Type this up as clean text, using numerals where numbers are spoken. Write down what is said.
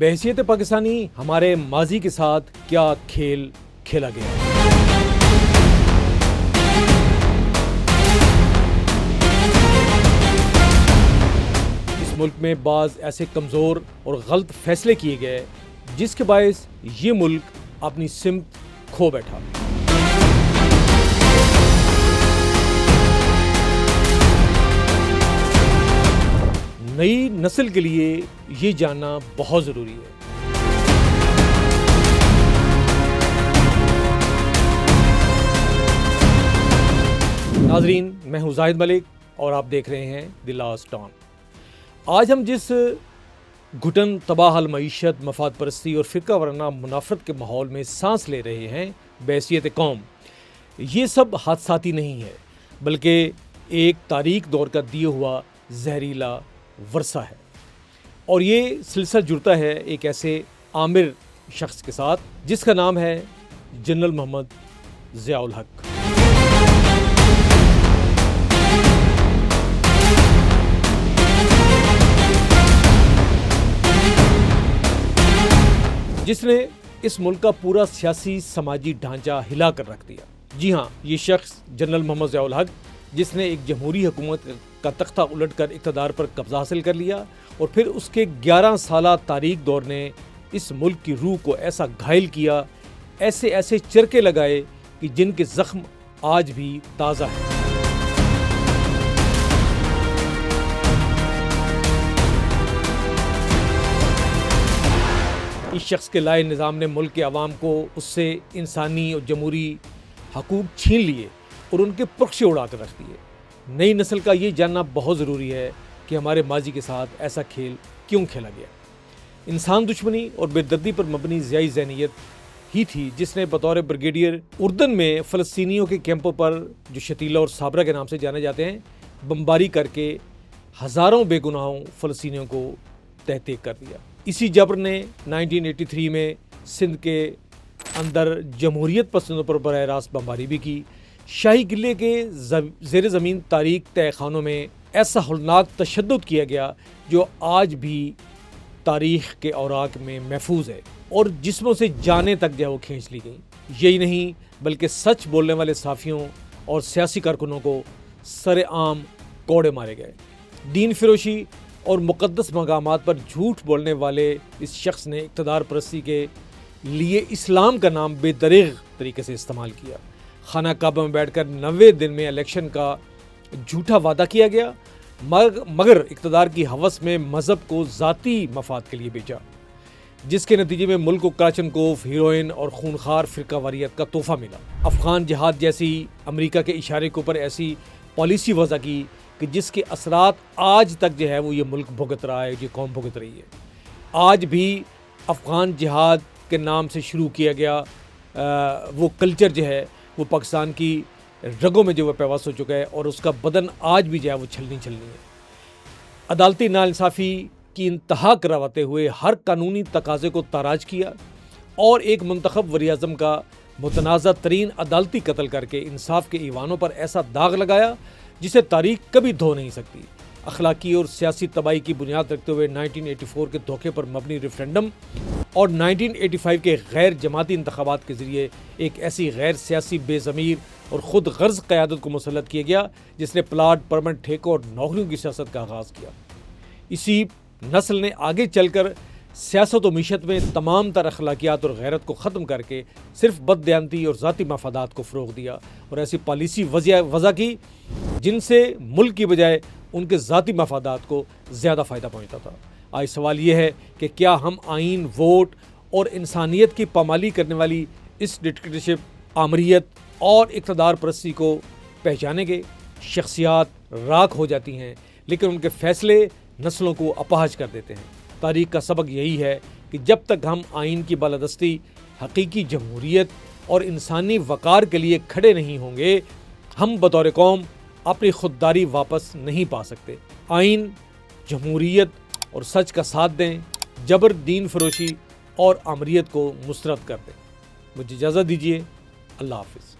بحیثیت پاکستانی ہمارے ماضی کے ساتھ کیا کھیل کھیلا گیا؟ اس ملک میں بعض ایسے کمزور اور غلط فیصلے کیے گئے جس کے باعث یہ ملک اپنی سمت کھو بیٹھا۔ نئی نسل کے لیے یہ جاننا بہت ضروری ہے۔ ناظرین، میں ہوں زاہد ملک اور آپ دیکھ رہے ہیں دی لاسٹ ٹان۔ آج ہم جس گھٹن، تباہ حال معیشت، مفاد پرستی اور فرقہ وارانہ منافرت کے ماحول میں سانس لے رہے ہیں بحیثیت قوم، یہ سب حادثاتی نہیں ہے بلکہ ایک تاریک دور کا دیا ہوا زہریلا ورثہ ہے، اور یہ سلسلہ جڑتا ہے ایک ایسے عامر شخص کے ساتھ جس کا نام ہے جنرل محمد ضیاء الحق۔ جس نے اس ملک کا پورا سیاسی سماجی ڈھانچہ ہلا کر رکھ دیا۔ جی ہاں، یہ شخص جنرل محمد ضیاء الحق، جس نے ایک جمہوری حکومت کا تختہ الٹ کر اقتدار پر قبضہ حاصل کر لیا، اور پھر اس کے 11 سالہ تاریک دور نے اس ملک کی روح کو ایسا گھائل کیا، ایسے چرکے لگائے کہ جن کے زخم آج بھی تازہ ہیں۔ اس شخص کے لائے نظام نے ملک کے عوام کو اس سے انسانی اور جمہوری حقوق چھین لیے اور ان کے پرخشے اڑا کر رکھ دیے۔ نئی نسل کا یہ جاننا بہت ضروری ہے کہ ہمارے ماضی کے ساتھ ایسا کھیل کیوں کھیلا گیا۔ انسان دشمنی اور بے دردی پر مبنی ضیائی ذہنیت ہی تھی جس نے بطور بریگیڈیئر اردن میں فلسطینیوں کے کیمپوں پر، جو شتیلا اور صابرہ کے نام سے جانے جاتے ہیں، بمباری کر کے ہزاروں بے گناہوں فلسطینیوں کو تحقیق کر دیا۔ اسی جبر نے 1983 میں سندھ کے اندر جمہوریت پسندوں پر براہ راست بمباری بھی کی۔ شاہی قلعے کے زیر زمین تاریک تہہ خانوں میں ایسا ہولناک تشدد کیا گیا جو آج بھی تاریخ کے اوراق میں محفوظ ہے، اور جسموں سے جانیں تک جو وہ کھینچ لی گئیں۔ یہی نہیں بلکہ سچ بولنے والے صحافیوں اور سیاسی کارکنوں کو سر عام کوڑے مارے گئے۔ دین فروشی اور مقدس مقامات پر جھوٹ بولنے والے اس شخص نے اقتدار پرستی کے لیے اسلام کا نام بے دریغ طریقے سے استعمال کیا۔ خانہ کعبہ میں بیٹھ کر 90 دن میں الیکشن کا جھوٹا وعدہ کیا گیا، مگر اقتدار کی ہوس میں مذہب کو ذاتی مفاد کے لیے بیچا، جس کے نتیجے میں ملک کو کلاشن کوف، ہیروئن اور خونخوار فرقہ واریت کا تحفہ ملا۔ افغان جہاد جیسی امریکہ کے اشارے کے اوپر ایسی پالیسی وضع کی کہ جس کے اثرات آج تک جو ہے وہ یہ ملک بھگت رہا ہے، یہ قوم بھگت رہی ہے۔ آج بھی افغان جہاد کے نام سے شروع کیا گیا وہ کلچر جو ہے وہ پاکستان کی رگوں میں جو وہ پیوست ہو چکا ہے، اور اس کا بدن آج بھی جو ہے وہ چھلنی ہے۔ عدالتی ناانصافی کی انتہا کرواتے ہوئے ہر قانونی تقاضے کو تاراج کیا، اور ایک منتخب وزیر اعظم کا متنازع ترین عدالتی قتل کر کے انصاف کے ایوانوں پر ایسا داغ لگایا جسے تاریخ کبھی دھو نہیں سکتی۔ اخلاقی اور سیاسی تباہی کی بنیاد رکھتے ہوئے 1984 کے دھوکے پر مبنی ریفرینڈم اور 1985 کے غیر جماعتی انتخابات کے ذریعے ایک ایسی غیر سیاسی بے ضمیر اور خود غرض قیادت کو مسلط کیا گیا جس نے پلاٹ، پرمنٹ ٹھیکوں اور نوکریوں کی سیاست کا آغاز کیا۔ اسی نسل نے آگے چل کر سیاست و معیشت میں تمام تر اخلاقیات اور غیرت کو ختم کر کے صرف بددیانتی اور ذاتی مفادات کو فروغ دیا، اور ایسی پالیسی وضع کی جن سے ملک کی بجائے ان کے ذاتی مفادات کو زیادہ فائدہ پہنچتا تھا۔ آج سوال یہ ہے کہ کیا ہم آئین، ووٹ اور انسانیت کی پامالی کرنے والی اس ڈکٹیٹرشپ، آمریت اور اقتدار پرستی کو پہچانیں گے؟ شخصیات راکھ ہو جاتی ہیں لیکن ان کے فیصلے نسلوں کو اپاہج کر دیتے ہیں۔ تاریخ کا سبق یہی ہے کہ جب تک ہم آئین کی بالادستی، حقیقی جمہوریت اور انسانی وقار کے لیے کھڑے نہیں ہوں گے، ہم بطور قوم اپنی خودداری واپس نہیں پا سکتے۔ آئین، جمہوریت اور سچ کا ساتھ دیں، جبر، دین فروشی اور آمریت کو مسترد کر دیں۔ مجھے اجازت دیجیے، اللہ حافظ۔